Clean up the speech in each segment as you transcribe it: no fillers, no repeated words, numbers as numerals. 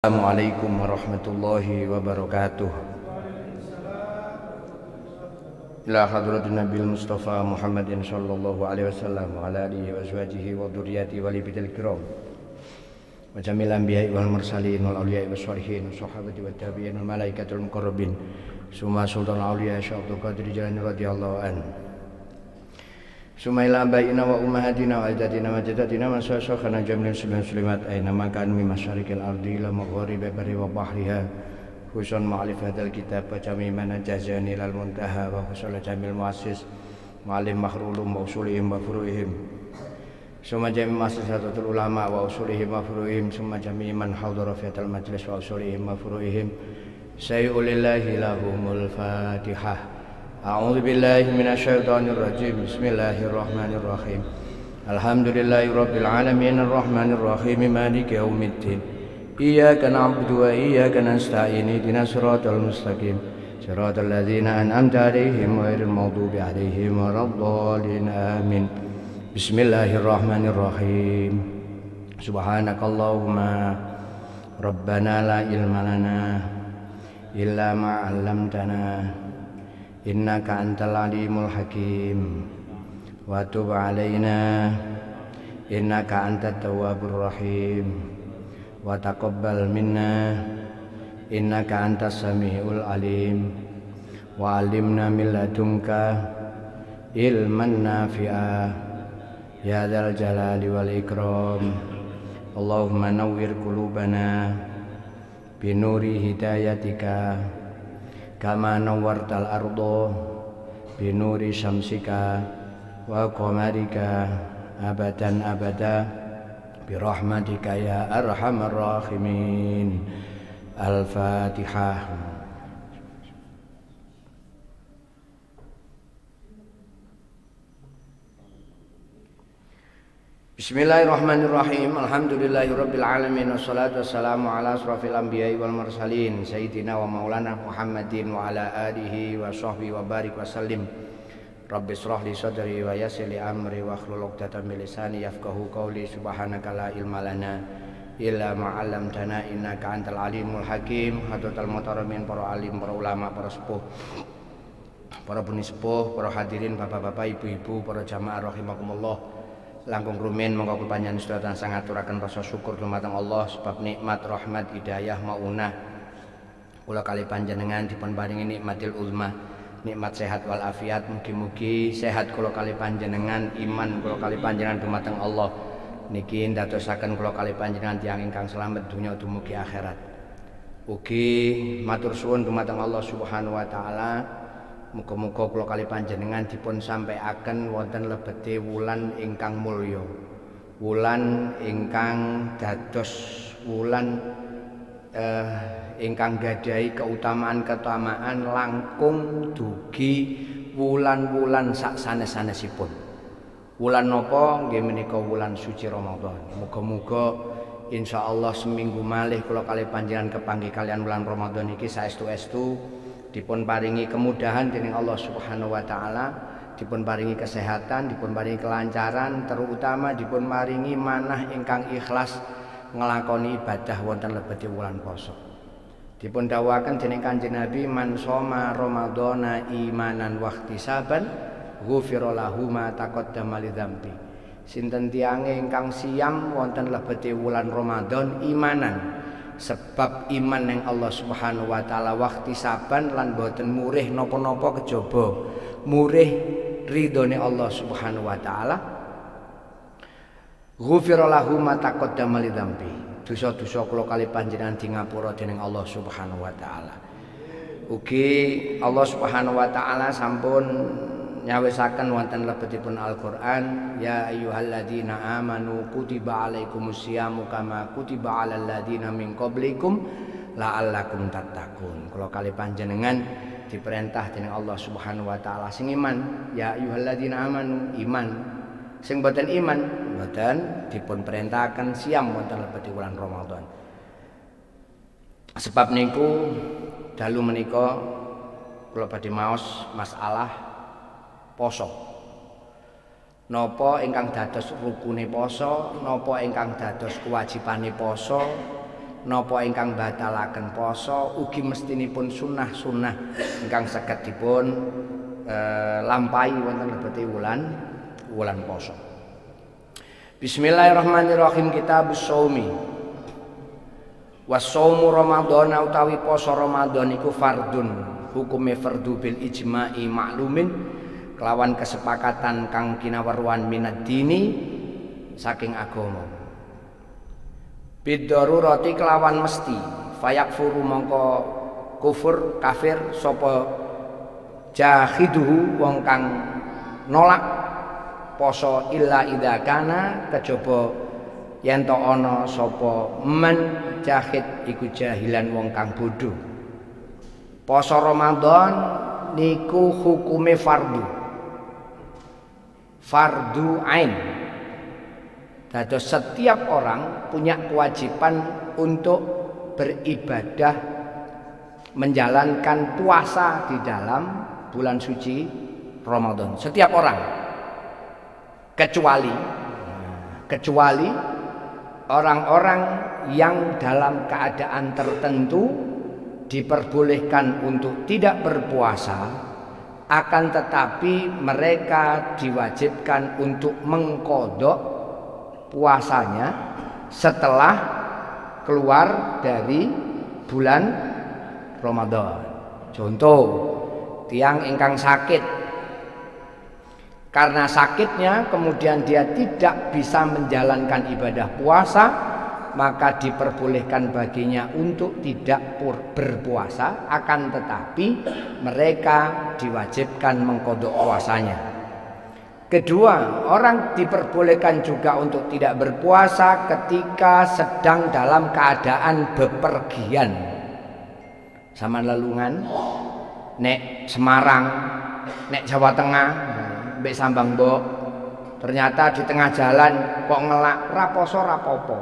Assalamualaikum warahmatullahi wabarakatuh. Ila hadratin Nabil Mustafa Muhammadin sallallahu alaihi wasallam wa ala alihi wa azwajihi wa dzurriyyatihi wa libil kiram wa jamil anbiya'i wal mursalin wal awliya'i was sholihin sahabati wat tabi'in wal malaikatul muqarrabin summa sultan awliya Syekh Abdul Qadir Jilani radhiyallahu anhu Sumaila baina wa ummahatina wa ajdatina wa jaddatina wa syakhana jamil muslimat aina makan min masyariqil ardi ila magharibi barri wa bahriha husan ma'alif hadal kitab wa jami'an jazani lal muntaha wa husal jamil muassis ma'alim makhrulum wa usulihim wa furu'ihim summa jami' muassasatul ulama wa usulihim wa furu'ihim summa jami' man hadara fi hadal majlis wa usulihim wa furu'ihim sayyulillahi lahumul fatihah. A'udzu billahi minasyaitonir rajim. Bismillahirrahmanirrahim. Alhamdulillahirabbil alamin arrahmanir rahim maliki yaumiddin. Iyyaka na'budu wa iyyaka nasta'in. Ihdinas siratal mustaqim. Siratal ladzina an'amta 'alaihim ghairil maghdubi 'alaihim waladdallin. Amin. Bismillahirrahmanirrahim. Subhanakallahumma rabbana la ilma lana illa ma 'allamtana. Innaka antal alimul hakim wa tub alaina innaka antat tawwabur rahim wa taqabbal minna innaka antas samiul alim wa alimna min ladunka ilman nafi'a ya dzal jalali wal ikram. Allahumma nawwir qulubana binuri hidayatika kama nawwartal ardo binuri syamsika wa qamarika abadan abada birahmatika ya arhamar rahimin. Al-Fatihah. Bismillahirrahmanirrahim. Alhamdulillahirabbil alamin wassalatu wassalamu ala asrofil anbiya'i wal mursalin sayyidina wa maulana Muhammadin wa ala alihi wa sahbihi wa barik wa sallim. Rabbi shrah li sadri wa yassir li amri wa hlul 'uqdatam min lisani yafqahu qawli. Subhanaka la ilma lana illa ma 'allamtana innaka antal alimul hakim. Hadratal muhtaramin, para alim, para ulama, para sepuh, para buni sepuh, para hadirin, bapak-bapak, ibu-ibu, para jamaah rahimakumullah. Langkung rumin monggo panjenengan sedaya tansah ngaturaken rasa syukur dumateng Allah sebab nikmat, rahmat, hidayah, maunah kula kali panjenengan dipun paringi nikmatil uzma, nikmat sehat wal afiat. Mugi-mugi sehat kula kali panjenengan, iman kula kali panjenengan dumateng Allah niki ndadosaken kula kali panjenengan tiyang ingkang slamet dunya dumugi akhirat. Ugi matur suwun dumateng Allah Subhanahu wa taala. Muga-muga kula kali panjenengan dipun sampaiaken wonten lebete wulan ingkang mulya, wulan ingkang dados wulan ingkang gadahi keutamaan langkung dugi wulan-wulan sak sanes-sanesipun. Wulan napa? Nggih menika wulan suci Ramadan. Muga-muga insyaallah seminggu malih kula kali panjenengan kepanggih kalian wulan Ramadan iki saestu-estu dipun paringi kemudahan dening Allah Subhanahu wa taala, dipun paringi kesehatan, dipun paringi kelancaran, terutama dipun paringi manah ingkang ikhlas nglakoni ibadah wonten lebete wulan poso. Dipun dawuhaken dening Kanjeng Nabi, man shoma ramadhana imanan wa ihtisaban ghufira lahu ma taqaddama li dzambi. Sinten tiyange ingkang siyam wonten lebete wulan Ramadan imanan sebab iman yang Allah Subhanahu wa taala wakti saban lan boten murih napa-napa kejaba murih ridhone Allah Subhanahu wa taala. Ghufira lahu ma taqaddama li dzambi. Dosa-dosa kula kali panjenengan di ngapura dening Allah Subhanahu wa taala. Ugi Allah Subhanahu wa taala sampun nyawisaken wonten lebetipun Al-Qur'an, ya ayyuhalladzina amanu kutiba alaikumusyamu kama kutiba alal ladzina min qablikum la'allakum tattaqun. Kula kali panjenengan diperintah dening Allah Subhanahu wa taala sing iman, ya ayyuhalladzina amanu iman. Sing boten iman boten dipun perintahaken siam wonten lebeti wulan Ramadan. Sebab niku dalu menika kula badhe maos masalah poso. Napa ingkang dados rukune poso, napa ingkang dados kewajibane poso, napa ingkang batalaken poso ugi mestinipun sunah-sunah ingkang saged dipun lampahi wonten lebete wulan poso. Bismillahirrahmanirrahim. Kitabus shaumi. Was-shaumu Ramadan utawi poso Ramadan iku fardun, hukume fardu bil ijma'i maklumin kelawan kesepakatan kang kinaweruhan minad dini saking agama. Bidarurati kelawan mesti, fayakfuru mongko kufur kafir sapa jahiduhu wong kang nolak poso illa idza kana kejaba yen to ana sapa men jahid iku jahilan wong kang bodho. Poso Ramadan niku hukume fardu ain. Dados setiap orang punya kewajiban untuk beribadah menjalankan puasa di dalam bulan suci Ramadan. Setiap orang kecuali orang-orang yang dalam keadaan tertentu diperbolehkan untuk tidak berpuasa, akan tetapi mereka diwajibkan untuk mengqadha puasanya setelah keluar dari bulan Ramadan. Contoh, tiang ingkang sakit, karena sakitnya kemudian dia tidak bisa menjalankan ibadah puasa, maka diperbolehkan baginya untuk tidak berpuasa, akan tetapi mereka diwajibkan mengqadha puasanya. Kedua, orang diperbolehkan juga untuk tidak berpuasa ketika sedang dalam keadaan bepergian. Sama lelungan, nek Semarang, nek Jawa Tengah, mbek Sambang Mbok, ternyata di tengah jalan kok ngelak raposo rapopo,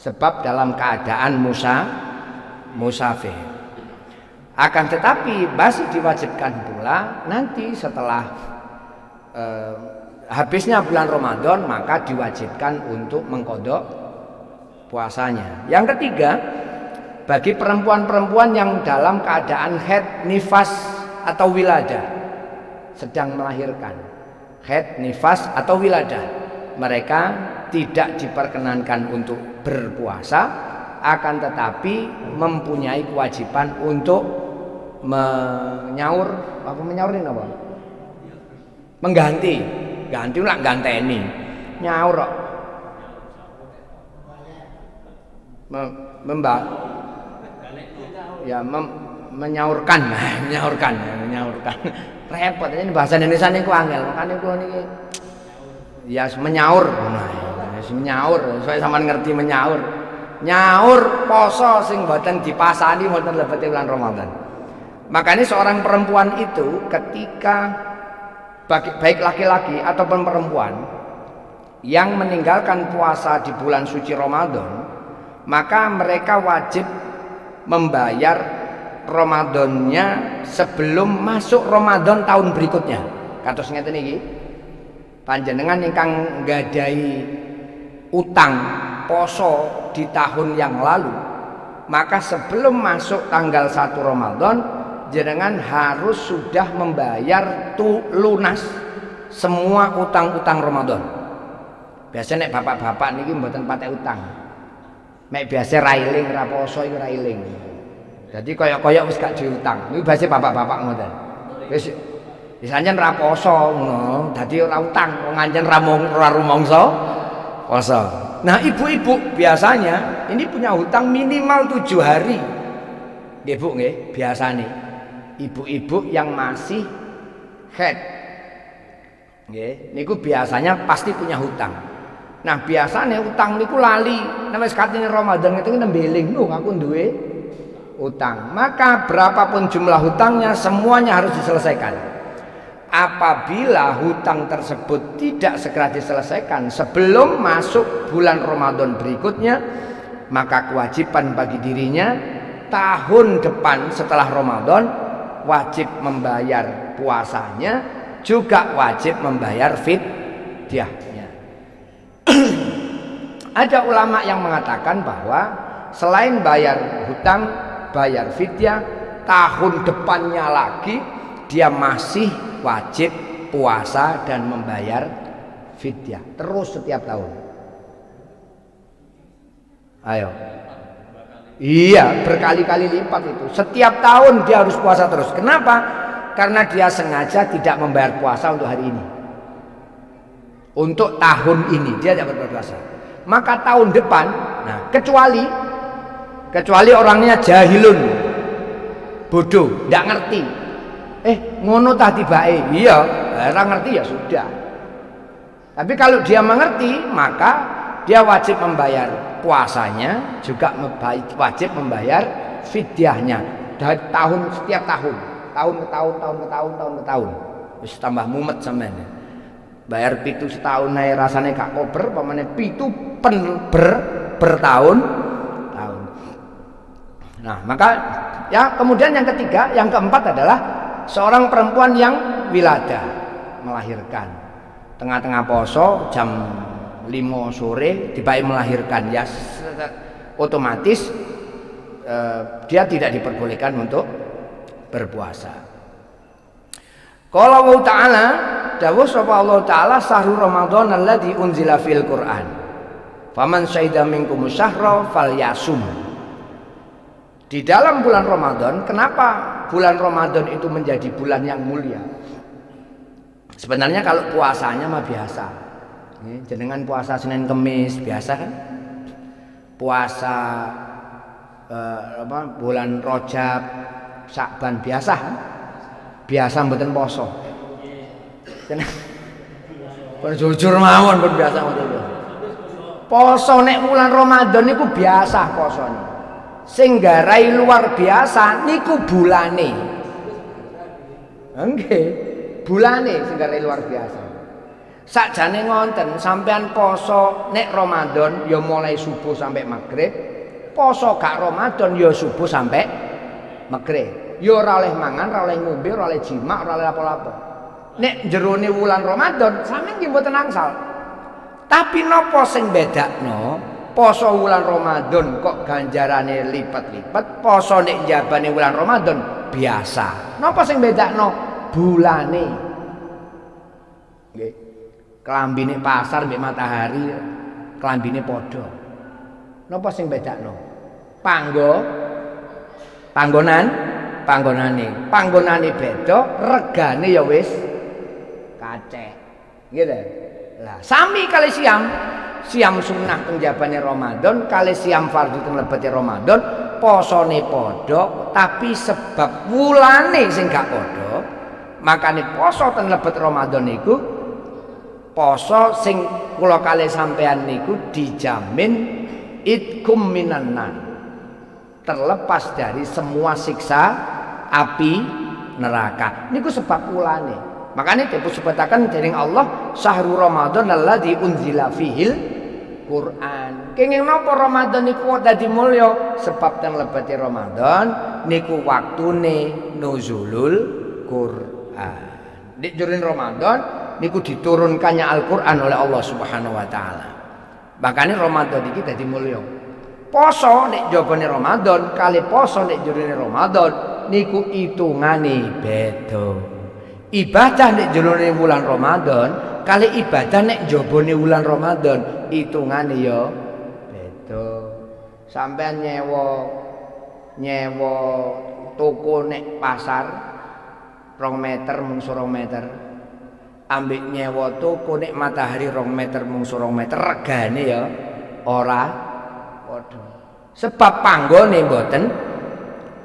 sebab dalam keadaan musafir. Akan tetapi masih diwajibkan pula nanti setelah habisnya bulan Ramadan, maka diwajibkan untuk mengqadha puasanya. Yang ketiga, bagi perempuan-perempuan yang dalam keadaan haid, nifas atau wiladah, sedang melahirkan, haid, nifas atau wiladah, mereka tidak diperkenankan untuk berpuasa, akan tetapi mempunyai kewajiban untuk menyaur. Apa menyaurin apa? Mengganti, ganti lah ganteni, nyaur kok. Menyaurkan. Repot ini bahasa Indonesia niku angel, makane kula niki ya menyaur. Menyaur, saya sampean ngerti menyaur. Nyaur poso sing mboten dipasani wonten lebete bulan Ramadan. Makanya seorang perempuan itu ketika baik laki-laki ataupun perempuan yang meninggalkan puasa di bulan suci Ramadan, maka mereka wajib membayar Ramadannya sebelum masuk Ramadan tahun berikutnya. Kados ngeten iki, panjenengan ingkang nggadahi utang poso di tahun yang lalu, maka sebelum masuk tanggal 1 Ramadan jenengan harus sudah membayar lunas semua utang-utang Ramadan. Biasanya nek bapak-bapak niki mboten patek utang. Mek biasa railing ra poso iku railing. Jadi koyok-koyok wis gak diutang. Niku biasa bapak-bapak ngoten. Wis anjen ra poso ngono, dadi ora utang, wong anjen ra rumangsa poso. Nah, ibu-ibu biasanya ini punya hutang minimal 7 hari. Nggih Bu nggih, biasane ibu-ibu yang masih haid nggih niku biasanya pasti punya hutang. Nah, biasanya utang niku lali nek wis katene Ramadan itu nembeling, lho aku duwe utang. Maka berapapun jumlah hutangnya semuanya harus diselesaikan. Apabila hutang tersebut tidak segera diselesaikan sebelum masuk bulan Ramadan berikutnya, maka kewajiban bagi dirinya tahun depan setelah Ramadan wajib membayar puasanya, juga wajib membayar fidyahnya. Ada ulama yang mengatakan bahwa selain bayar hutang, bayar fidyah, tahun depannya lagi dia masih wajib puasa dan membayar fidyah terus setiap tahun. Ayo. Iya, berkali-kali lipat itu. Setiap tahun dia harus puasa terus. Kenapa? Karena dia sengaja tidak membayar puasa untuk hari ini. Untuk tahun ini dia tidak berpuasa. Maka tahun depan, nah kecuali orangnya jahilun, bodoh, tidak ngerti. Ngono tah tibae. Iya, orang ngerti ya sudah. Tapi kalau dia mengerti, maka dia wajib membayar puasanya, juga wajib membayar fidyahnya dari setiap tahun ke tahun. Wis tambah mumet sampean. Bayar pitu setahun naik rasanya gak kober, pamane pitu bertahun. Nah, maka ya kemudian yang ketiga, yang keempat adalah seorang perempuan yang wiladah, melahirkan. Tengah-tengah poso jam 5 sore tiba melahirkan, ya otomatis dia tidak diperbolehkan untuk berpuasa. Qala Allah Ta'ala, dawuh sapa Allah Ta'ala, sahru Ramadan alladzi unzila fil Qur'an. Faman syahida minkum syahra falyasum. Di dalam bulan Ramadan, kenapa bulan Ramadan itu menjadi bulan yang mulia? Sebenarnya kalau puasanya mah biasa. Jenengan puasa Senin Kemis biasa kan? Puasa bulan Rajab, Syakban biasa kan? Biasa mboten poso. Pun jujur mawon pun biasa mboten. Poso nek bulan Ramadan niku biasa posone. Sing garai luar biasa niku bulane. Nggih, bulane sing garai luar biasa. Sakjane ngonten, sampean poso nek Ramadan ya mulai subuh sampai maghrib, poso gak Ramadan ya subuh sampai maghrib. Ya ora oleh mangan, ora oleh ngombe, ora oleh jima, ora oleh apa-apa. Nek jerone wulan Ramadan sampeyan nggih mboten angsal. Tapi napa sing bedakno? Poso wulan Ramadan kok ganjarane lipat-lipat, poso nek jabane wulan Ramadan biasa. Napa sing bedakno? Bulane. Nggih. Klambine pasar mbek matahari, klambine padha. Napa sing bedakno? Panggonane beda, regane ya wis kacek. Gitu. Lah, sami kali siam sunnah penjabane Ramadan, kali siam fardhu teng lebete Ramadan, posone padha, tapi sebab wulane sing gak padha, makane poso teng lebet Ramadan niku poso sing kula kalih sampean niku dijamin idkum minan nar, terlepas dari semua siksa api neraka. Niku sebab ulane. Makanya disebutaken dening Allah syahrul Ramadan alladzi unzila fihil Quran. Kenging napa Ramadan niku dadi mulya? Sebab teng lebete Ramadan niku waktune nuzulul Quran. Di jroning Ramadan niku diturunkannya Al-Qur'an oleh Allah Subhanahu wa taala. Makanya Ramadan iki dadi mulya. Poso nek jabane Ramadan kali poso nek jroning Ramadan niku hitungane beda. Ibadah nek jroning wulan Ramadan kali ibadah nek jabane wulan Ramadan hitungane ya beda. Sampeyan nyewa toko nek pasar 2 meter mungsu 2 meter. Ambek nyewa toko nek matahari 2 meter mungsu 2 meter regane ya ora padha. Sebab panggone mboten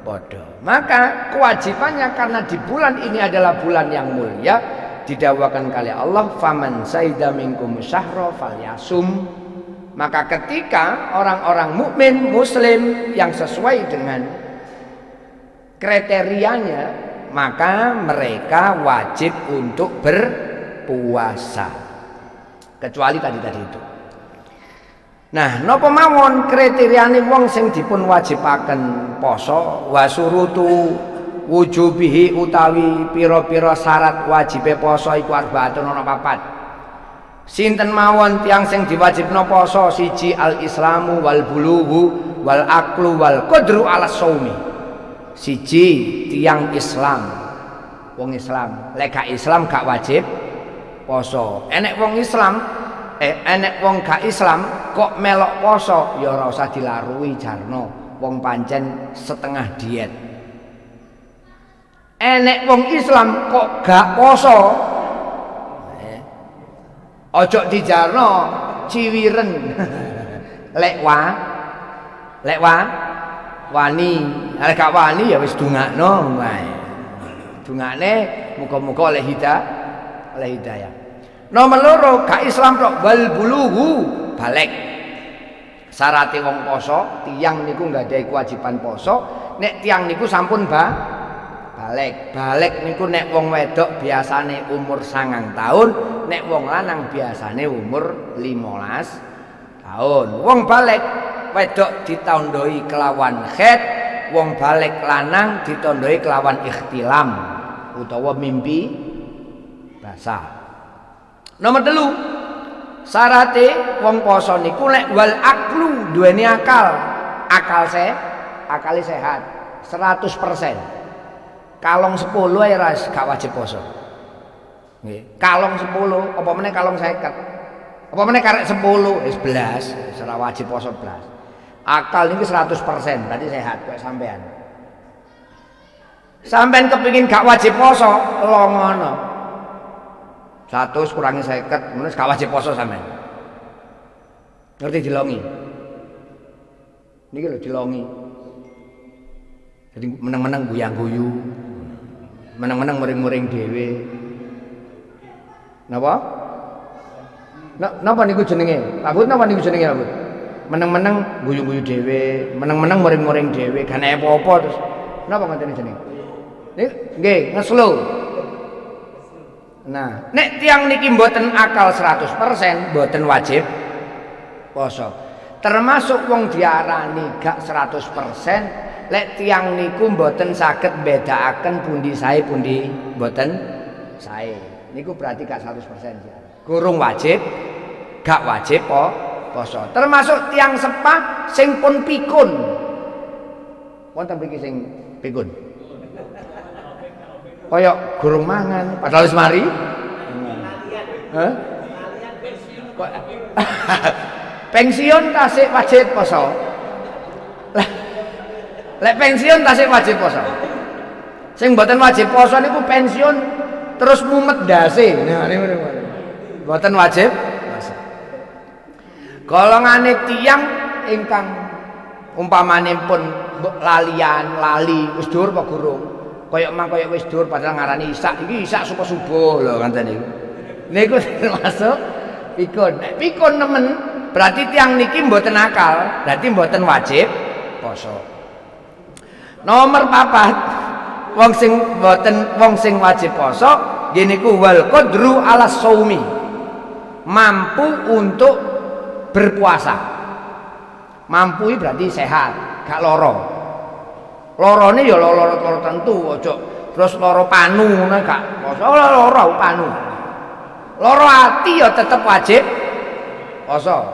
padha. Maka kewajibannya karena di bulan ini adalah bulan yang mulia, didakwakan kali Allah faman saida minkum syahra falyasum. Maka ketika orang-orang mukmin muslim yang sesuai dengan kriterianya, maka mereka wajib untuk berpuasa. Kecuali tadi itu. Nah, napa mawon kriteriane wong sing dipun wajibaken poso wasurutu wujubihi utawi pira-pira syarat wajibe poso iku arbaatun ana 4. Sinten mawon tiyang sing diwajibno poso? Siji al-islamu wal bulughu wal aklu wal qadru ala shaumi. Siji tiang Islam, wong Islam lek gak Islam gak wajib poso. Enek wong Islam enek wong gak Islam kok melok poso ya ora usah dilarui jarno, wong pancen setengah diet. Enek wong Islam kok gak poso ojo dijarno ciwiren. lek wani lek gak wani ya wis dungakno wae. Dungane muga-muga oleh hidayah. Nomor loro gak Islam tok wal bulughu balik. Syarate wong poso tiang niku nggak ada kewajiban poso. Nek tiang niku sampun balik niku nek wong wedok biasane umur 9 tahun, nek wong lanang biasane umur 15 tahun. Wong balik wedok ditandoi kelawan haid, wong balik lanang ditandoi kelawan ikhtilam utawa mimpi basah. Nomor 3 syarate wong poso niku nek wal aklu duweni akale sehat 100%. Kalong 10 ae ras gak wajib poso. Nggih, kalong 10 apa meneh kalong 50. Apa meneh karek 10 wis 11 ora wajib poso blas. Akal niki 100% berarti sehat kok sampean. Sampean kepengin gak wajib poso longono. 100 kurangi 50 meneh gak wajib poso sampean. Ngerti dilongi? Niki lho dilongi. Jadi meneng-meneng guyang-guyu. Meneng-meneng muring-muring dhewe. Napa? Napa niku jenenge? Abut napa niku jenenge abut? Meneng-meneng guyu-guyu dhewe, meneng-meneng muring-muring dhewe, gak ana apa-apa terus. Napa ngoten jenenge? Nggih, ngeslo. Nah, nek tiang niki mboten akal 100%, mboten wajib poso. Termasuk wong diarani gak 100%. Lek tiang niku mboten saged bedakaken pundi sae pundi mboten sae. Niku berarti gak 100% ya. Kurung wajib, gak wajib poso. Termasuk tiang sepah sing pun pikun. Wonten mriki sing pikun. Kaya gurung mangan padahal wis mari. Hah? Pensiun tasik wajib poso. Lek pensiun tasih wajib poso. Sing mboten wajib poso niku pensiun terus mumet ndase. Nah niku mboten wajib poso. Golongane tiyang ingkang umpamanipun lali wis dhuwur apa gurung. Kaya wis dhuwur padahal ngarani isak. Iki isak subuh lho kanten niku. Niku termasuk pikun. Nek pikun nemen berarti tiyang niki mboten akal, berarti mboten wajib poso. Nomor 4 wong sing wajib poso gini ku wal qadru ala shaumi, mampu untuk berpuasa. Mampu berarti sehat, gak loro. Lorone ya loro tentu, ojo terus loro panu ngono gak poso. Loro panu. Loro ati ya tetep wajib poso.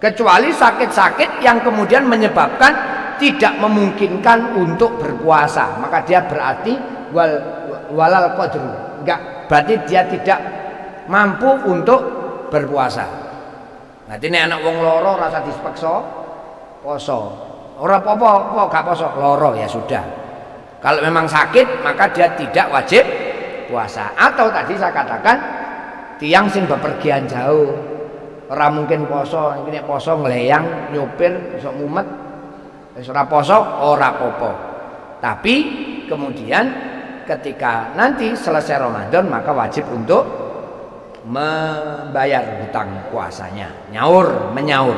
Kecuali sakit-sakit yang kemudian menyebabkan tidak memungkinkan untuk berpuasa, maka dia berarti walal qadru, enggak, berarti dia tidak mampu untuk berpuasa. Nanti ini anak wong loro rasa dipaksa poso, ora apa-apa gak poso, loro ya sudah. Kalau memang sakit maka dia tidak wajib puasa. Atau tadi saya katakan tiang sing bepergian jauh, ora mungkin poso, ini poso ngeleyang nyopir iso mumet. Ora poso ora apa-apa. Tapi kemudian ketika nanti selesai Ramadan maka wajib untuk membayar hutang puasanya, menyaur.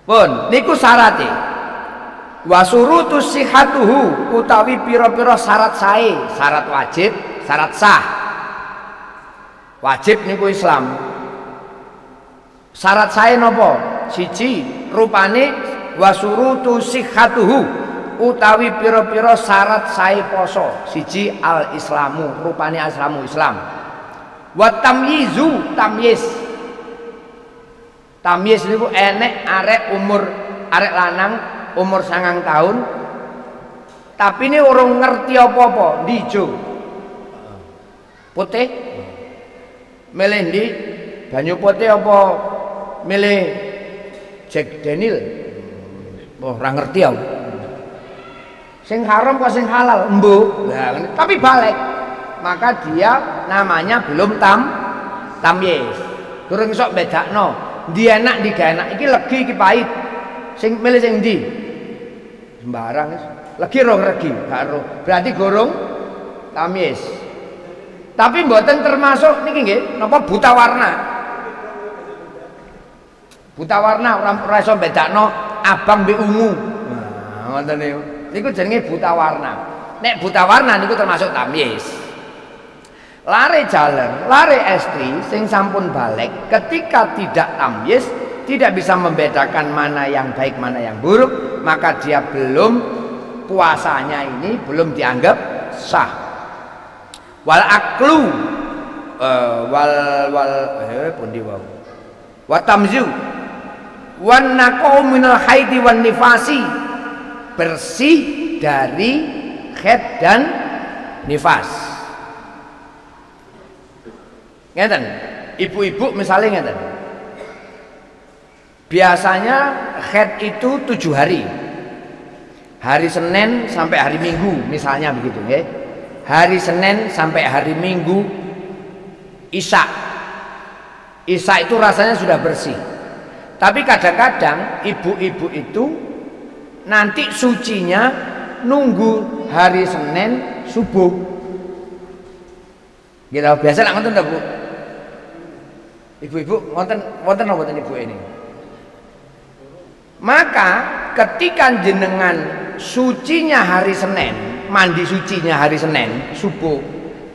Pun niku syarate. Wa surutu sihatuhu utawi pira-pira syarat sae, syarat wajib, syarat sah. Wajib niku Islam. Syarat sae napa? Siji, rupane wasurutu sihatuhu utawi pira-pira syarat sae poso. Siji al islamu, rupane Islam. Wa tamyizu, tamyiz Tamyiz niku enek arek lanang umur 9 tahun tapi ini orang ngerti apa-apa, ndijo. Putih milih ndi? Banyu putih apa milih Jack Daniel? Oh, ora ngerti aku. Sing haram apa sing halal? Embu. Nah, tapi balik. Maka dia namanya belum tamyiz. Durung iso bedakno. Ndi enak ndi gak enak. Iki legi iki pahit. Sing milih sing ndi? Sembarang wis. Legi roh regi, gak roh. Berarti gorong tamyiz. Tapi mboten termasuk niki nggih, napa buta warna. Buta warna ora iso bedakno abang mbek ungu. Nah, ngoten niku. Niku jenenge buta warna. Nek buta warna niku termasuk tamyiz. Lare jaler, lare estri sing sampun balik ketika tidak tamyiz, tidak bisa membedakan mana yang baik mana yang buruk, maka dia puasanya ini belum dianggap sah. Wal aklu pundi wau. Wa tamzu wan naqau minal haidi wan nifasi, bersih dari haid dan nifas. Ngeten, ibu-ibu misalnya ngeten. Biasanya haid itu 7 hari. Hari Senin sampai hari Minggu misalnya begitu ya. Hari Senin sampai hari Minggu Isya. Isya itu rasanya sudah bersih. Tapi kadang-kadang ibu-ibu itu nanti sucinya nunggu hari Senin subuh. Gitu biasa lah ngoten Bu. Ibu-ibu wonten apa ibu ini? Maka ketika jenengan sucinya hari Senin, mandi sucinya hari Senin subuh,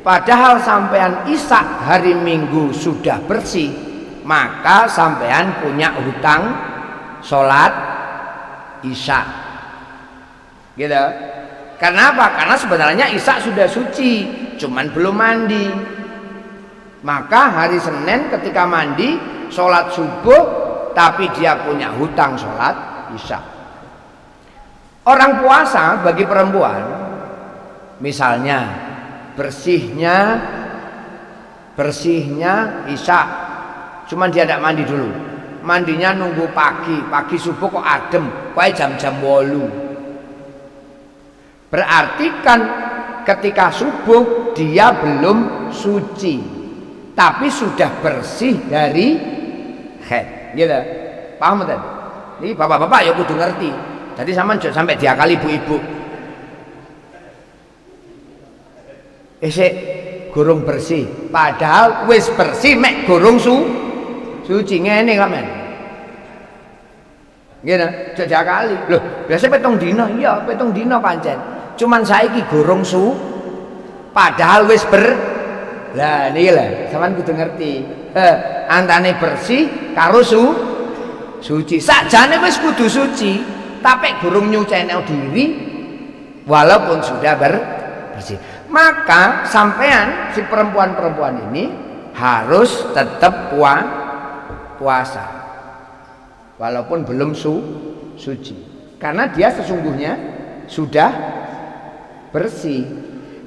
padahal sampean Isya hari Minggu sudah bersih, maka sampean punya hutang sholat Isya. Gitu. Karena apa? Karena sebenarnya Isya sudah suci, cuman belum mandi. Maka hari Senin ketika mandi sholat subuh, tapi dia punya hutang sholat Isya. Orang puasa bagi perempuan, misalnya bersihnya Isya, cuman dia tidak mandi dulu, mandinya nunggu pagi subuh kok adem, kayak jam-jam 8. Berarti kan ketika subuh dia belum suci, tapi sudah bersih dari haid. Gitu. Paham kan? Ini bapak-bapak ya kudu ngerti. Jadi sampai diakali ibu-ibu. Esek gurung bersih, padahal wis bersih mek gurung suci ngene kok men. Gitu, diakali. Loh, biasa 7 dina, iya 7 dina pancen. Cuman saiki gurung padahal wis lah niki lah, sampean kudu ngerti. Antane bersih karo suci. Sakjane wis kudu suci, tapi gurung nyucene diri walaupun sudah bersih. Maka sampean si perempuan-perempuan ini harus tetap puasa walaupun belum suci. Karena dia sesungguhnya sudah bersih.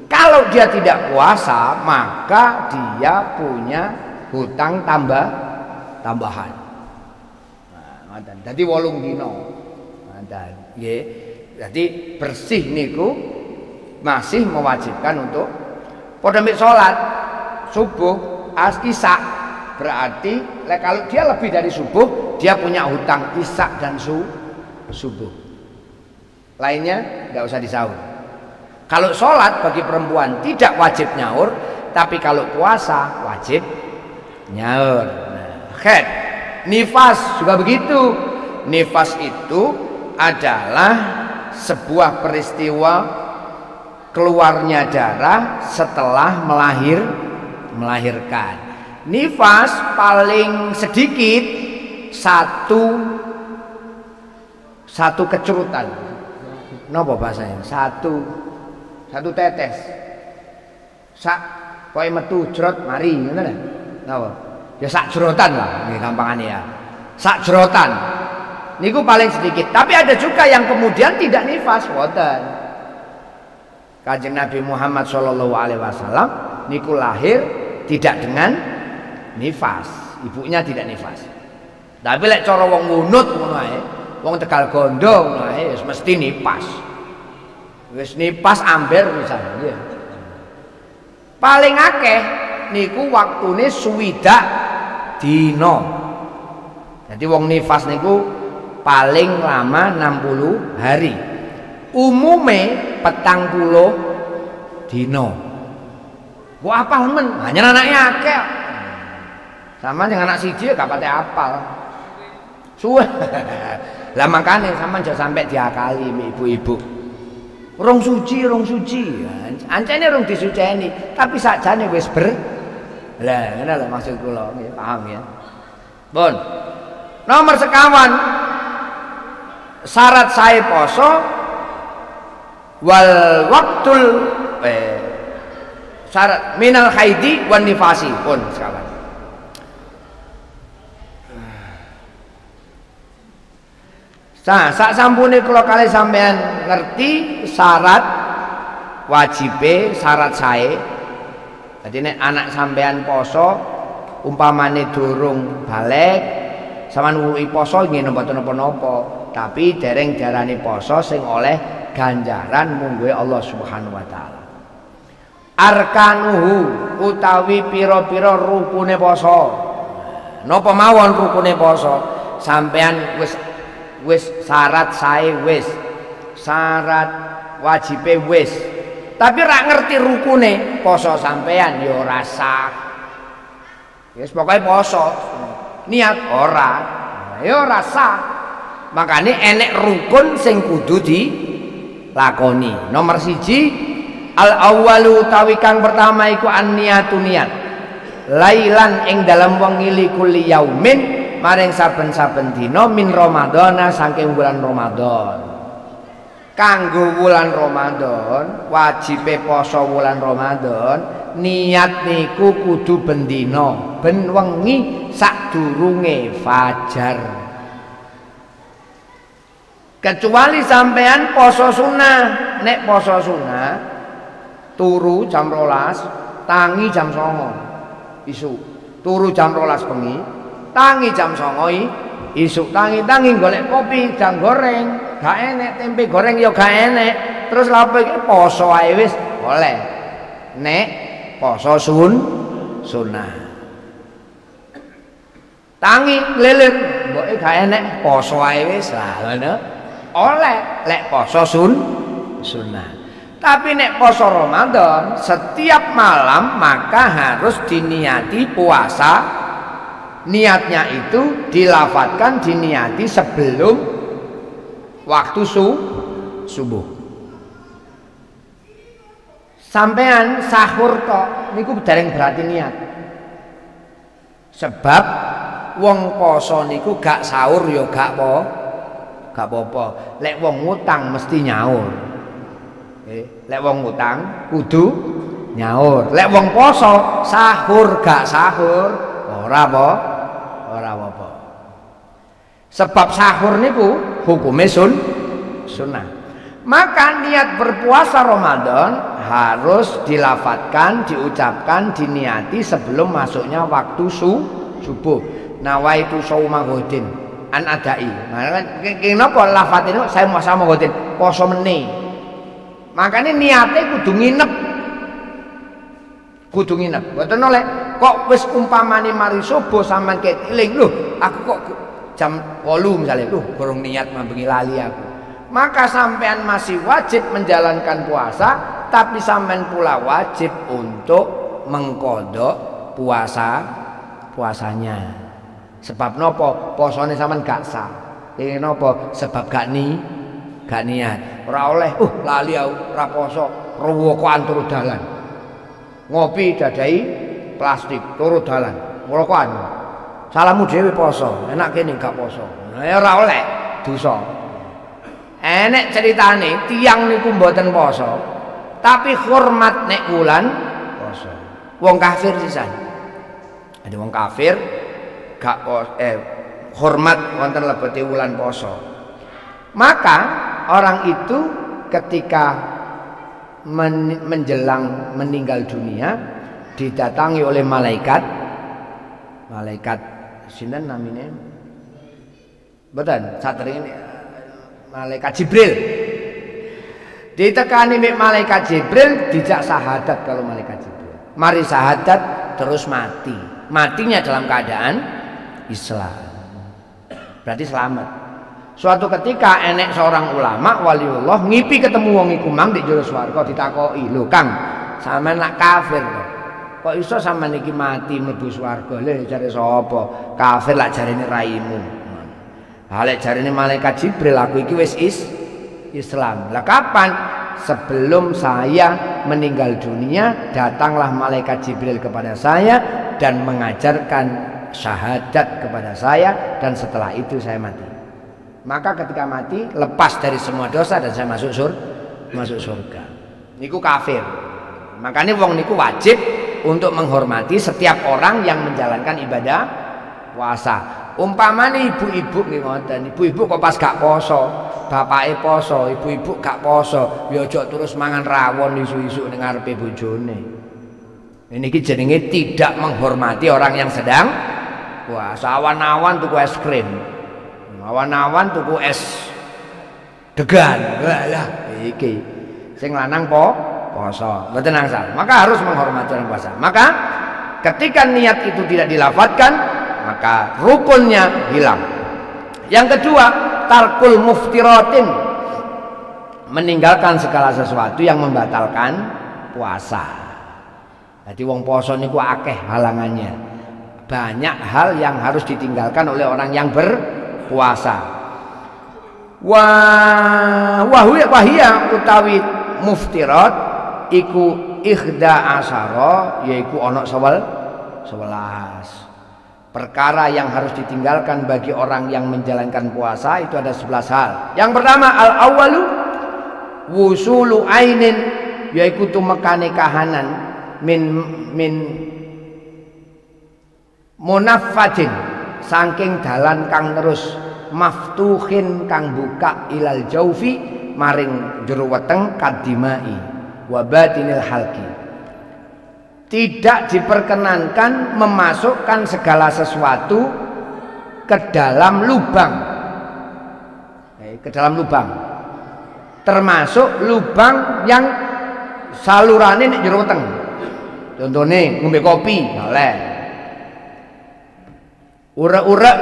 Kalau dia tidak puasa, maka dia punya hutang tambahan. Nah, jadi 8 dina. Nggih. Jadi bersih niku masih mewajibkan untuk padha mek salat subuh Isya. Berarti kalau dia lebih dari subuh, dia punya hutang Isya dan subuh. Lainnya enggak usah disaur. Kalau sholat bagi perempuan tidak wajib nyaur, tapi kalau puasa wajib nyaur. Nah, haid, nifas juga begitu. Nifas itu adalah sebuah peristiwa keluarnya darah setelah melahirkan. Nifas paling sedikit satu kecerutan. Napa bahasanya? Satu tetes. Kowe metu jrot mari ngono lho. Napa? Ya sak jrotan lah, nggih gampangane ya. sak jerotan niku paling sedikit. Tapi ada juga yang kemudian tidak nifas, wonten. Kanjeng Nabi Muhammad sallallahu alaihi wasallam niku lahir tidak dengan nifas, ibunya tidak nifas. Tapi lek cara wong ngunut ngono ae, wong Tegal Gondo ngono ae wis mesti nifas. Wis nifas amber misalnya ya. Paling akeh niku waktune swidak dina. Jadi wong nifas niku paling lama 60 hari. Umume 40 dina. Kok apal men? Hanya anaknya akeh. Sama dengan anak siji gak pate apal. Suwe. Lah makane sampean aja sampai diakali ibu-ibu. Rong suci. Ancene rong disuceni, tapi sakjane wis ber. Lah, ngene lho maksud kula, nggih paham ya. Pun. Nomor sekawan syarat sae poso wal waktul syarat minal haidi wan nifasi pun sekawan. Nah, sak sampune kula kalih sampean ngerti syarat wajibe syarat sae. Jadi nek anak sampean poso umpamane durung balik sampean wuruhi poso nggih napa-napa, tapi dereng diarani poso sing oleh ganjaran mungguhe Allah Subhanahu wa taala. Arkanuhu utawi pira-pira rukune poso. Napa mawon rukune poso? Sampean wis syarat sae wis, syarat wajibe wis, tapi ora ngerti rukune poso sampean ya ora sah. Wis pokoke poso niat ora, ya ora sah. Makane enek rukun sing kudu dilakoni. Nomor 1 al awwalu utawi kang pertama iku an niyatu niat. Lailan ing dalam wengi likul yaumin maring saben-saben dina min Ramadhana saking wulan Ramadan. Kanggo wulan Ramadan, wajibe poso wulan Ramadan, niat niku kudu ben dina, ben wengi sadurunge fajar. Kecuali sampean poso sunah, nek poso sunah turu jam 12, tangi jam 09.00 isuk. Turu jam 12 bengi, tangi jam 09.00 isuk, tangi golek kopi jam goreng gak enek, tempe goreng ya gak enek, terus lha apa iki poso ae wis oleh nek poso sunah. Tangi lilir mboke gak enek poso ae wis lah ngono oleh lek poso sunah. Tapi nek poso Ramadan setiap malam maka harus diniati puasa. Niatnya itu dilafatkan, diniati sebelum waktu subuh. Sampean sahur tok niku dereng berarti niat. Sebab wong poso niku gak sahur ya gak apa-apa. Lek wong ngutang mesti nyaur. Lek wong ngutang kudu nyaur. Lek wong poso sahur gak sahur ora apa. Sebab sahur niku hukume sunnah. Maka niat berpuasa Ramadan harus dilafatkan, diucapkan, diniati sebelum masuknya waktu subuh. Nawaitu shauma ghadin an adai. Kenapa lafat ini saya mau sama ghadin poso meneh. Makanya niatnya kudu nginep. Mboten oleh kok wis umpamane mari subuh sampean keteling lho, aku kok jam 8 misalnya, gorong niat mambengi lali aku. Maka sampean masih wajib menjalankan puasa, tapi sampean pula wajib untuk mengkodok puasanya. Sebab nopo posone sampean gak sah. Ini nopo sebab gak niat. Ora oleh lali aku ora poso, rowokan turu dalan. Ngopi dadai plastik turu dalan. Ngrokokan. Salamu dhewe poso, enak kene gak poso. Ya ora oleh dosa. Enek ceritane tiyang niku mboten poso, tapi hormat nek wulan poso. Wong kafir sisan. Ada wong kafir gak hormat wonten lebete wulan poso. Maka orang itu ketika menjelang meninggal dunia didatangi oleh malaikat sinten namine? Mboten, saderenge malaikat Jibril. Ditekani mek malaikat Jibril dijak syahadat kalau malaikat Jibril. Mari syahadat terus mati. Matinya dalam keadaan Islam. Berarti selamat. Suatu ketika enek seorang ulama waliullah ngipi ketemu wong iku mang di jero swarga ditakoki, "Lho Kang, sampean nak kafir kok iso sampean iki mati mlebu swarga?" Lha jare sapa? Kafir lak jarene raimu. Ha lek jarene malaikat Jibril aku iki wis Islam. Lah kapan? Sebelum saya meninggal dunia datanglah malaikat Jibril kepada saya dan mengajarkan syahadat kepada saya dan setelah itu saya mati. Maka ketika mati lepas dari semua dosa dan saya masuk surga. Niku kafir. Makanya wong niku wajib untuk menghormati setiap orang yang menjalankan ibadah puasa. Umpamane ibu-ibu nggih ngoten, ibu-ibu kok pas gak poso, bapake poso, ibu-ibu gak poso, ya aja terus mangan rawon isu-isu ning ngarepe bojone. Niki jenenge tidak menghormati orang yang sedang puasa. Awan-awan tuku es krim. Awan-awan tuku es degan. Lah iki sing lanang poso, mboten angsal. Maka harus menghormati orang puasa. Maka ketika niat itu tidak dilafadzkan maka rukunnya hilang. Yang kedua, tarkul muftiratin, meninggalkan segala sesuatu yang membatalkan puasa. Jadi wong poso niku akeh halangannya. Banyak hal yang harus ditinggalkan oleh orang yang berpuasa. Wahia utawi muftirat iku ikhda asyara, yaiku ana 11. Perkara yang harus ditinggalkan bagi orang yang menjalankan puasa itu ada 11 hal. Yang pertama, al-awwalu wusulu ainin, yaitu tumekane kahanan min munaffadin, saking dalan kang terus maftuhin kang buka ilal jaufi maring jero weteng kadimai wa batinil halqi. Tidak diperkenankan memasukkan segala sesuatu ke dalam lubang. Ke dalam lubang. Termasuk lubang yang salurane nek jero weteng. Contone ngombe kopi, oleh. Urek-urek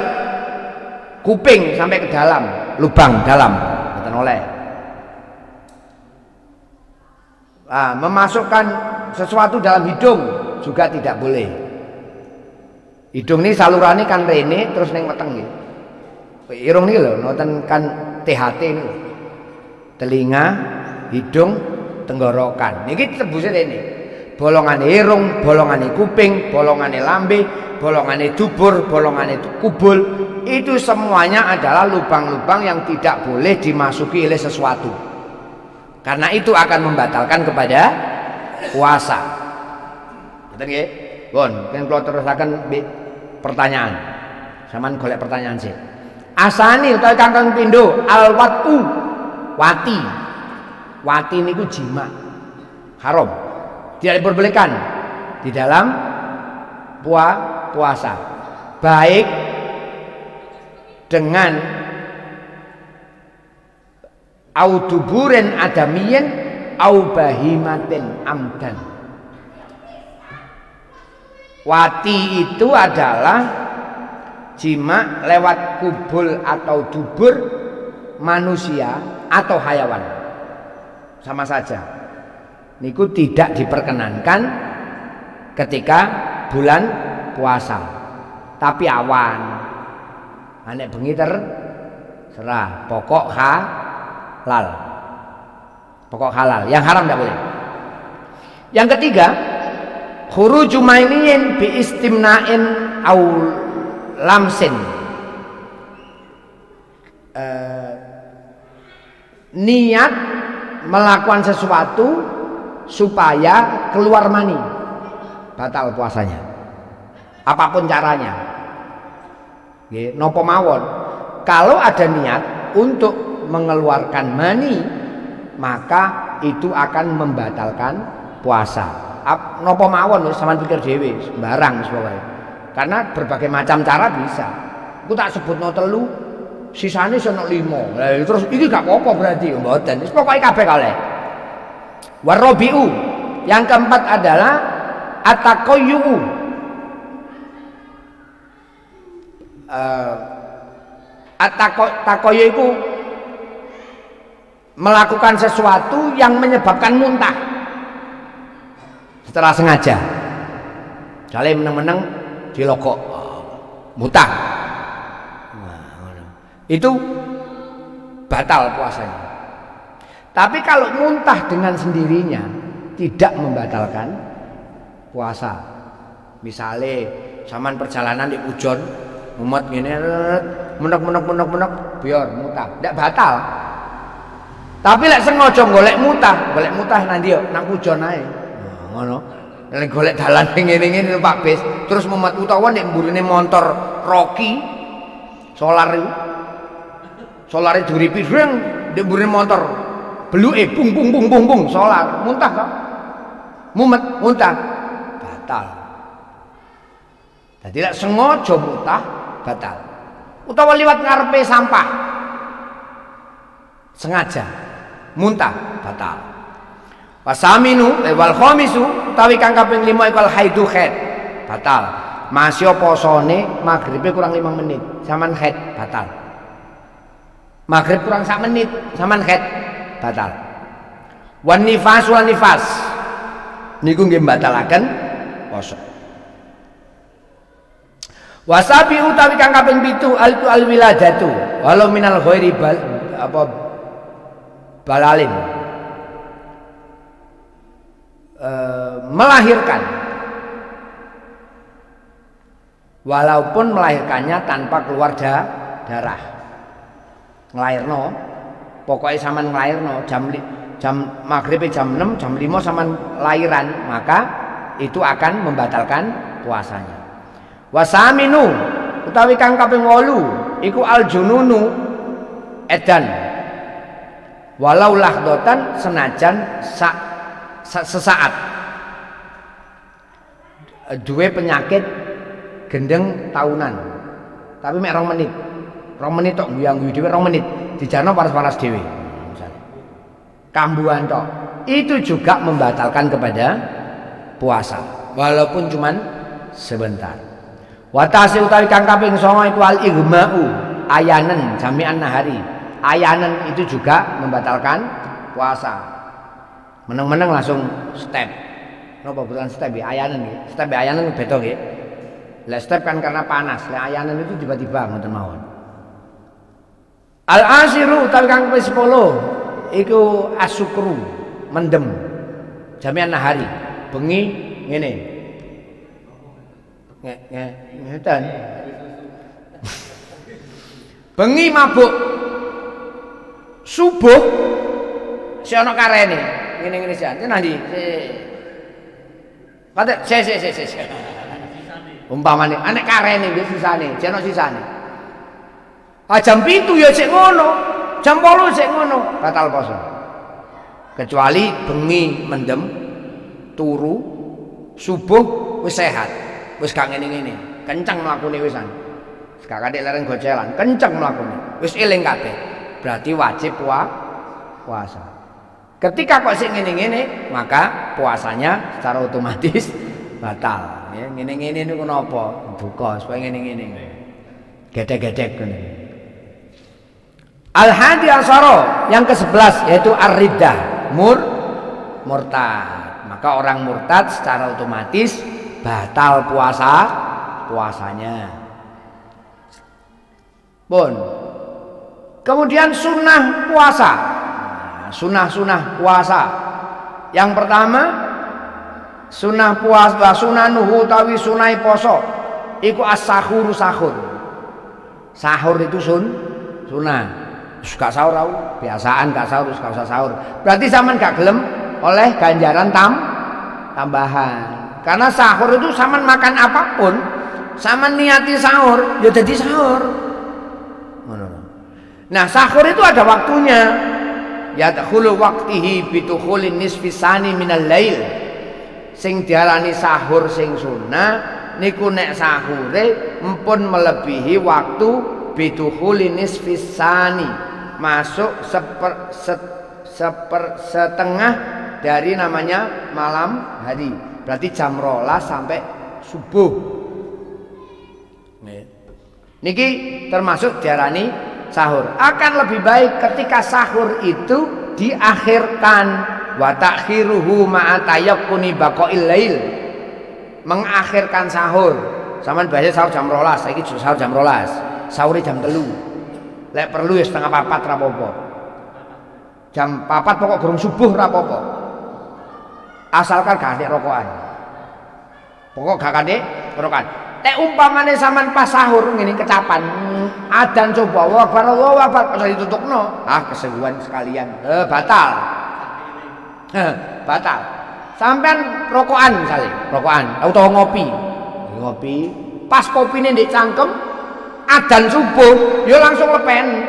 kuping sampai ke dalam, lubang dalam, mboten oleh. Memasukkan sesuatu dalam hidung juga tidak boleh. Hidung ini salurannya kan rene terus neng weteng nggih. Irung niki lho nonton kan THT ini. Telinga, hidung, tenggorokan. Niki tebuse rene. Bolongane irung, bolongane kuping, bolongane lambe, bolongane dubur, bolongane kubul, itu semuanya adalah lubang-lubang yang tidak boleh dimasuki oleh sesuatu. Karena itu akan membatalkan kepada puasa. Ngoten nggih. Pun, kan kula terusaken pertanyaan. Saman golek pertanyaan sih. Asani utawi kangkang pindho alwatu wati. Wati niku jima. Haram. Tidak diperbolehkan di dalam puasa. Baik dengan auduburen adamiyen au bahimatin amdan. Wati itu adalah jima lewat kubul atau dubur manusia atau hayawan. Sama saja. Niku tidak diperkenankan ketika bulan puasa. Tapi awan. Anek bengi serah. Pokok halal. Pokok halal. Yang haram tidak boleh. Yang ketiga, khuruju mainiyin bi istimna'in au lamsin. Niat melakukan sesuatu supaya keluar mani, batal puasanya. Apapun caranya. Nggih, napa mawon. Kalau ada niat untuk mengeluarkan mani, maka itu akan membatalkan puasa. Napa mawon sampean pikir dhewe, sembarang pokoke. Karena berbagai macam cara bisa. Aku tak sebutno 3, sisane sono 5. Lah terus iki gak apa-apa berarti mboten. Wis pokoke kabeh kalih. Warabi'u, yang keempat adalah at-taqayyu. At-taqayyu itu melakukan sesuatu yang menyebabkan muntah setelah sengaja. Misalnya meneng-meneng dilokok, muntah. Itu batal puasanya. Tapi kalau muntah dengan sendirinya tidak membatalkan puasa. Misalnya zaman perjalanan di Pujon, mumet ngene, menek biar muntah, tidak batal. Tapi lek sengaja golek muntah nanti yo nang Pujon ae. Ngono. Lek golek dalan ngene-ngene Pak Bis, terus mumet utawa nek mburine motor Rocky solar iku. Solare duripi sing ndek mburi motor. Beluke bung solar, muntah kok. Mumet, muntah. Batal. Dadi lek sengaja muntah, batal. Utawa liwat ngarepe sampah. Sengaja muntah, batal. Wasaminu wal khamisu utawi kang kaping 5 iku al haidu haid. Batal. Masya posone maghribe kurang 5 menit, sampean haid, batal. Maghrib kurang 1 menit, sampean haid, batal. Wan nifas wal nifas niku nggih batalaken poso. Wasabi utawi kang kaping 7 al wiladatu walau minal ghairi balalin. Melahirkan walaupun melahirkannya tanpa keluar darah. Nglairno, pokoknya sampean nglairno jam maghrib jam 6, jam 5 sampean lahiran, maka itu akan membatalkan puasanya. Wasaminu utawi kang kaping 8 iku aljununu edan. Walau lahdotan senajan sesaat. Duwe penyakit gendeng tahunan. Tapi mek 2 menit. 2 menit tok guyang-guyu dhewe 2 menit dijarno panas-panas dhewe misalnya. Kambuhan tok. Itu juga membatalkan kepada puasa walaupun cuman sebentar. Watasi utawi kang kaping 9 iku al igma'u ayanan jami'an nahari. Ayanan itu juga membatalkan puasa. Meneng-meneng langsung step. Napa bukan step ya? Ayanan nggih. Step ayanan beda nggih. Lah step kan karena panas. Lah ayanan itu tiba-tiba ngoten mawon. Al-asiru utawi kang kaping 10 iku asukru mendem jami'an nahari bengi ngene ngeten bengi mabuk subuh si ana karene ngene-ngene jan nanti kate se umpamane anek karene wis sisane jeno sisane. Jam 7 ya sik ngono, jam 8 sik ngono, batal poso. Kecuali bengi mendem, turu, subuh wis sehat, wis gak ngene-ngene, kenceng mlakune wisan. Wis gak kadek lereng gocelan, kenceng mlakune, wis eling kabeh. Berarti wajib puasa. Ketika kok sik ngene-ngene, maka puasanya secara otomatis batal. Ya, ngene-ngene niku napa? Buka supaya ngene-ngene. Gedek-gedek ngene. Al-hadi asyara yang ke-11 yaitu ar-riddah, murtad. Maka orang murtad secara otomatis batal puasanya. Pun. Kemudian sunnah puasa. Sunnah puasa. Yang pertama sunnah puasa sunanuhu utawi sunai poso iku as-sahur sahur. Sahur itu sunnah. Gak sahur biasaan gak sahur gak usah sahur. Berarti sampean gak gelem oleh ganjaran tambahan. Karena sahur itu sampean makan apapun sama niati sahur, ya dadi sahur. Nah, sahur itu ada waktunya. Ya dakhulu waqtihi bitukhulin nisfi sani minal lail. Sing diarani sahur sing sunah niku nek sahure empun melebihi waktu bitukhulin nisfi sani, masuk setengah dari namanya malam hari. Berarti jam 12 sampai subuh. Niki termasuk diarani sahur. Akan lebih baik ketika sahur itu diakhirkan, wa ta'khiruhu ma'a tayaqquni baqa'il lail. Mengakhirkan sahur. Saman biasa sahur jam 12, saiki sahur jam 12. Sahur jam 3. Lek perlu ya setengah 4 ra apa-apa. Jam 4 pokok gurung subuh ra apa-apa. Asalkan gak ada rokokan. Pokok gak ada rokokan. Nek umpamane sampean pas sahur ngene kecapan, adzan coba Allahu Akbar kok ditutupno. Ah, keseruan sekalian. Batal. Batal. Sampean rokokan misalnya, rokokan utawa ngopi. Ngopi, pas kopine ndek cangkem, adzan subuh, yo langsung lepen.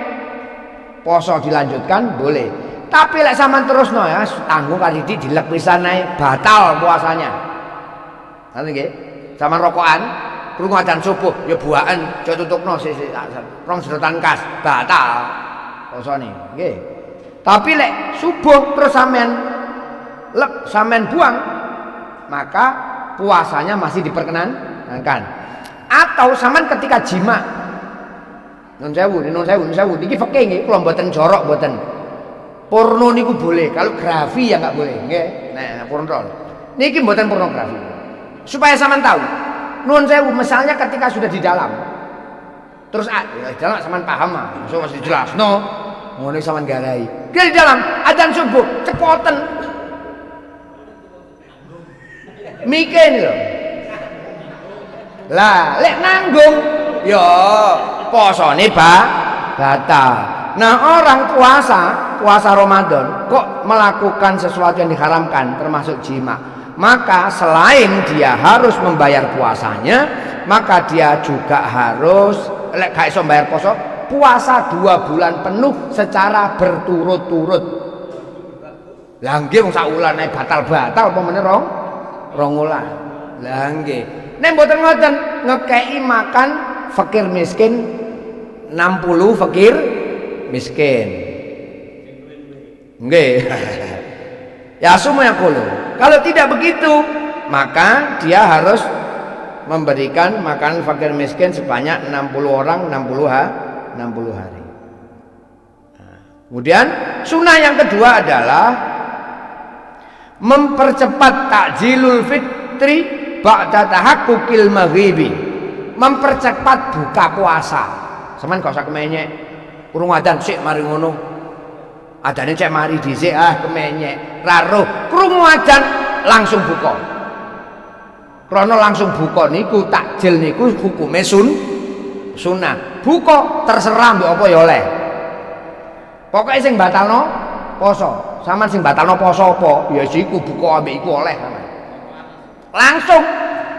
Poso dilanjutkan boleh. Tapi lek sampean terusno ya, tanggung kali dilek pisan ae, batal puasanya. Nanti nggih, sampean rokokan krungu adzan subuh ya buaken aja tutupno sik rong sedotan kas batal posone nggih. Tapi lek subuh terus sampean buang, maka puasanya masih diperkenankan. Atau sampean ketika jima, nun sewu niki fikih nggih, kula mboten jorok mboten. Porno niku boleh, kalau grafi ya nggak boleh nggih. Nah, porno niki mboten pornografi. Supaya sampean tahu, nun sewu misalnya ketika sudah di dalam, terus di dalam sampean paham ah, so masih jelas no, ngono sampean garai. Dia di dalam adzan subuh cepoten, mikir lho. Lah, lek nanggung, yo posone batal. Nah, orang puasa Ramadan kok melakukan sesuatu yang diharamkan termasuk jima, maka selain dia harus membayar puasanya, maka dia juga harus lek gak iso bayar puasa 2 bulan penuh secara berturut-turut. Lah nggih wong sak wulan ae batal-batal apa meneh rong wulan. Lah nggih. Nek mboten ngoten ngekeki makan fakir miskin 60 fakir miskin. Nggih. Ya semua yang kulo. Kalau tidak begitu, maka dia harus memberikan makanan fakir miskin sebanyak 60 orang 60 hari. Nah, kemudian sunnah yang kedua adalah mempercepat takjilul fitri ba'da tahaqqukil maghribi. Mempercepat buka puasa. Sampeyan gak usah kemenyek. Kurung adzan sik mari ngono. Adane cek mari dhisik kemenyek. Ra roh krungu adzan langsung buka. Krana langsung buka niku takjil niku hukume sunnah. Buka terserah mbok apa ya oleh. Pokoke sing batalno poso. Sampeyan sing batalno poso apa? Ya siku buka ambek iku oleh sampeyan. Langsung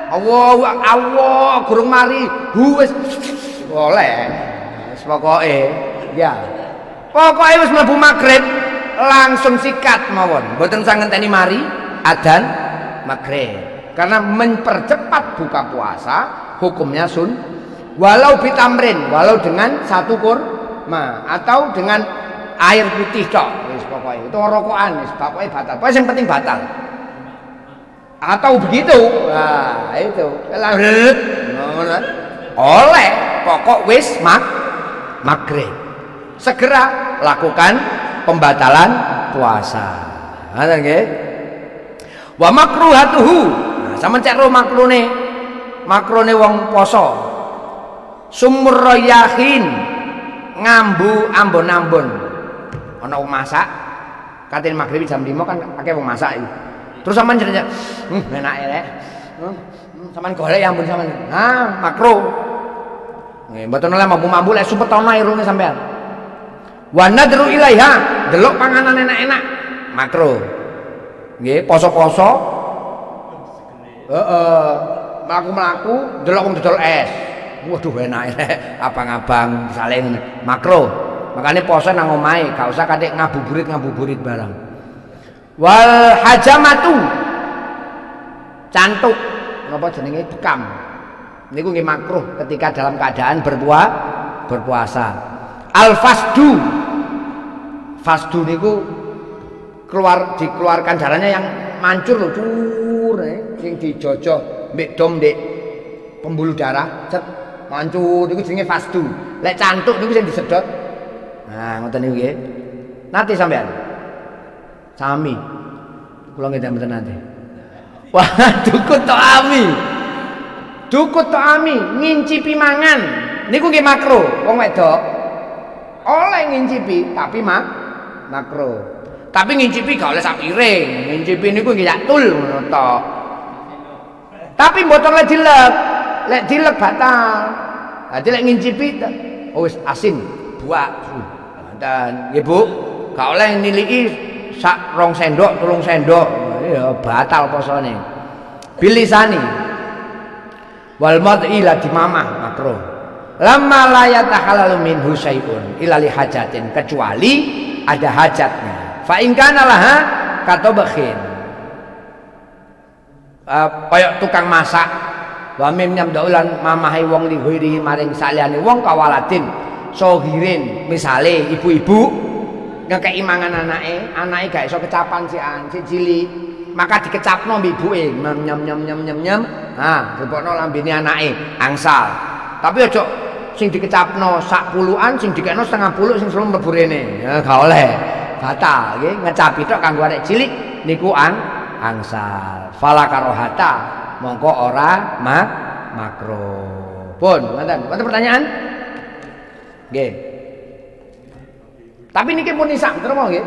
Allah gurung mari wis oleh. Wis pokoke ya. Pokoke wis mlebu magrib langsung sikat mawon. Mboten usah ngenteni mari adzan magrib. Karena mempercepat buka puasa hukumnya walau bitamrin, walau dengan 1 kurma atau dengan air putih tok wis pokoke itu rokokan wis pokoke batal. Pokoke yang penting batal. Atau begitu. Nah, itu. Oleh pokok wis magrib. Segera lakukan pembatalan puasa. Ngoten nggih. Wa makruhatuhu. Sama cek ro makrone wong poso. Sumur yahin ngambu ambon-ambon. Ana wong masak, katin magrib jam 5 kan akeh wong masak iki. Terus sampean jenenge enake rek. Sampean golek ambon sampean. Nah, makruh. Nggih, mboten oleh mambu-mambu lek supet ana irunge sampean. Wa nadru ilaiha, delok panganan enak-enak. Makruh. Nggih, poso-poso mlaku-mlaku delok wong dodol es. Waduh enak abang-abang saling makro. Makanya poso nang omahe, gak usah katik ngabuburit barang. Wal hajamatu cantuk napa jenenge bekam. Niku nggih makruh ketika dalam keadaan berpuasa. Al fasdu niku dikeluarkan darahnya yang mancur lho, sing dijojo mbek dom ndek pembuluh darah, cet mancur niku jenenge fasdu. Lek cantuk niku sing disedot. Nah, ngoten niku nggih. Nate sampean. Sami. Kula nggih mboten nate. Wah, dukut tok ami. Dukut tok ami ngincipi mangan. Niku nggih makruh. Wong wedok oleh ngincipi tapi makruh. Tapi ngincipi gak oleh sak piring. Ngincipi niku nggih sak tul ngono tok. Tapi mboten lek dilek batal. Dadi lek ngincipi oh wis asin, buak. Dan nggih Bu, gak oleh niliki sak 2 sendok, 3 sendok. Ya batal posone. Bilisani. Wal mad'i la dimamah makruh. Lamma la yatahallalu minhu syai'un illa li hajatin, kecuali ada hajatnya. Fa in kana laha katobakhin. Koyok tukang masak wa mim nyamdaulan mamahi wong li ghairi maring saliyane wong kawaladin sohirin, misale ibu-ibu ngekeki mangan anake gak iso kecapan si cilik, maka dikecapno mbek ibuke nyam. Nah, dipokno lambene anake angsal. Tapi aja sing dikecapno sak puluhan, sing dikekno setengah puluh, sing selum mlebu rene. Ya gak oleh. Batal nggih, ngecapi tok kanggo arek cilik niku angsal. Fala karohata, mongko ora makruh. Pun, ngoten. Wonten pertanyaan? Nggih. Tapi niki pun nisak betul nggih?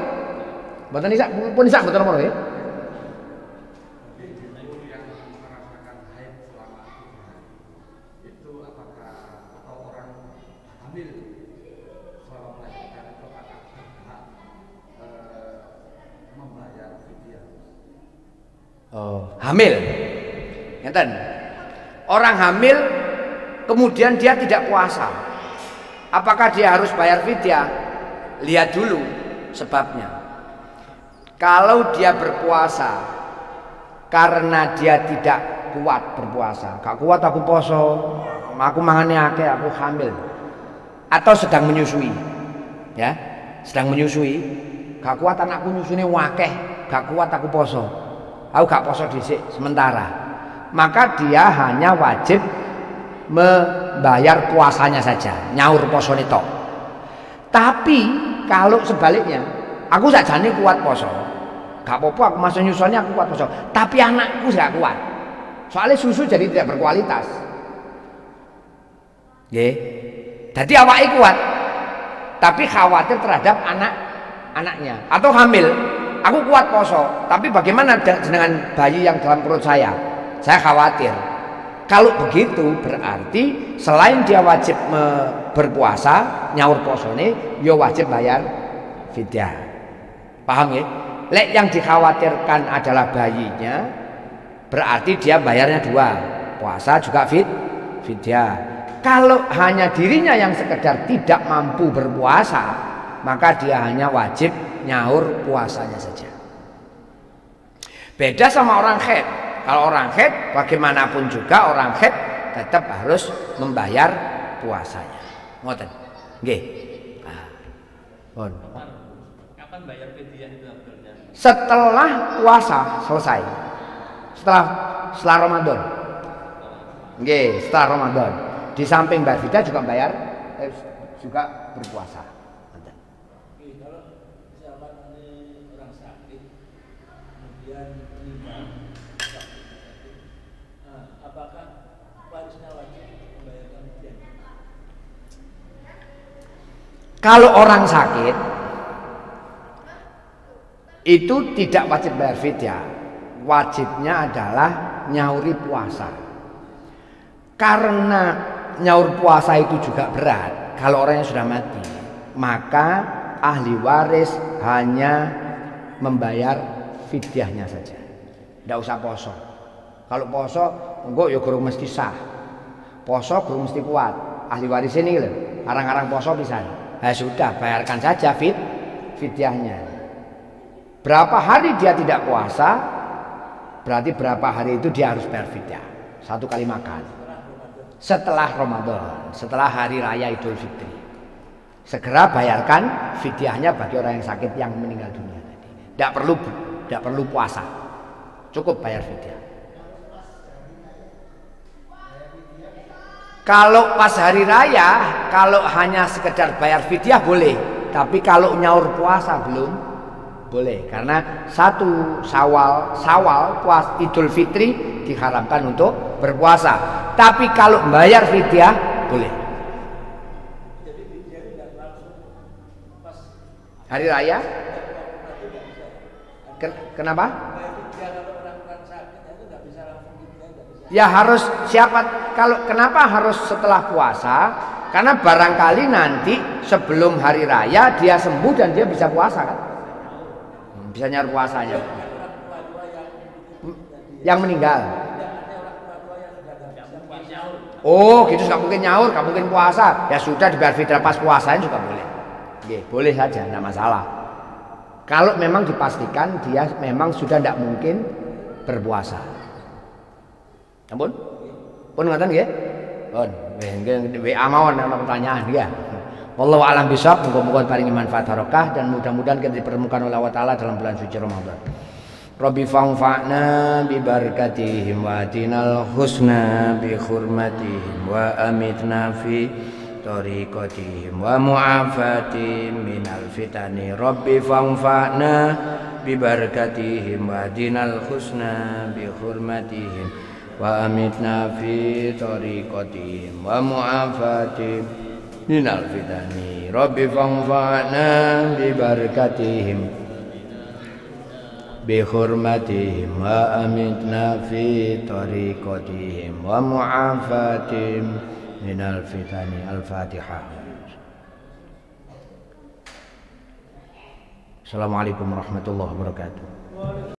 Mboten nisak, pun nisak betul nggih? Hamil, ngeten. Orang hamil kemudian dia tidak puasa, apakah dia harus bayar fidyah? Lihat dulu sebabnya. Kalau dia berpuasa karena dia tidak kuat berpuasa, gak kuat aku poso, aku mangane akeh, aku hamil, atau sedang menyusui, ya, sedang menyusui, gak kuat anakku nyusune wakeh, gak kuat aku poso. Aku gak poso dhisik sementara, maka dia hanya wajib membayar puasanya saja, nyaur posone tok. Tapi kalau sebaliknya, aku sakjane kuat poso, gak apa-apa aku masuk nyusone aku kuat poso, tapi anakku gak kuat, soalnya susu jadi tidak berkualitas. Nggih. Jadi awake kuat, tapi khawatir terhadap anaknya, atau hamil. Aku kuat poso, tapi bagaimana dengan bayi yang dalam perut saya? Saya khawatir. Kalau begitu berarti selain dia wajib berpuasa, nyaur posone, ya wajib bayar fidyah. Paham ya? Lek yang dikhawatirkan adalah bayinya, berarti dia bayarnya 2, puasa juga fidyah. Kalau hanya dirinya yang sekedar tidak mampu berpuasa, maka dia hanya wajib nyaur puasanya saja. Beda sama orang haid. Kalau orang haid bagaimanapun juga orang haid tetap harus membayar puasanya. Ngoten. Nggih. Nah. Kapan bayar fidyah itu akhirnya? Setelah puasa selesai. Setelah Ramadan. Nggih, setelah Ramadan. Di samping bayar fidyah juga juga berpuasa. Kalau orang sakit itu tidak wajib bayar fidyah, wajibnya adalah nyauri puasa. Karena nyaur puasa itu juga berat, kalau orangnya sudah mati, maka ahli waris hanya membayar fidyahnya saja, tidak usah poso. Kalau poso engko ya gurung mesti sah. Poso gurung mesti kuat. Ahli waris ini lho, arang-arang poso pisan. Sudah bayarkan saja fidyahnya. Berapa hari dia tidak puasa, berarti berapa hari itu dia harus bayar fidyah. 1 kali makan. Setelah Ramadan, setelah hari raya Idul Fitri. Segera bayarkan fidyahnya bagi orang yang sakit yang meninggal dunia tadi. Tidak perlu puasa. Cukup bayar fidyah. Kalau pas hari raya, kalau hanya sekedar bayar fidyah boleh, tapi kalau nyaur puasa belum boleh, karena 1 Syawal puasa Idul Fitri diharamkan untuk berpuasa. Tapi kalau bayar fidyah boleh. Hari raya? Kenapa? Ya harus kenapa harus setelah puasa? Karena barangkali nanti sebelum hari raya dia sembuh dan dia bisa puasa kan? Bisa nyaur puasanya. Yang meninggal. Oh, gitu nggak mungkin nyaur, nggak mungkin puasa. Ya sudah dibayar fidyah pas puasanya juga boleh. Oke, boleh saja, tidak masalah. Kalau memang dipastikan dia memang sudah tidak mungkin berpuasa. Ampun? Pun ngoten nggih? Pun. WA mawon ana pertanyaan ya. Wallahu a'lam bishawab. Muga-muga paringi manfaat barokah dan mudah-mudahan kita dipertemukan oleh Allah Taala dalam bulan suci Ramadan. Rabbi fa'na bi barakatihim wa atinal husna bi hurmatihim wa amitna fi tariqatihim wa mu'afatihim minal fitani. Rabbi fa'na bi barakatihim wa atinal husna bi hurmatihim wa amitna fi tariqatihim wa mu'afatihim minal fitani. Rabbi fa'na bi barakatihim bi hurmatihim wa amitna fi tariqatihim wa mu'afatihim minal fitani. Al-Fatihah. Assalamualaikum warahmatullahi wabarakatuh.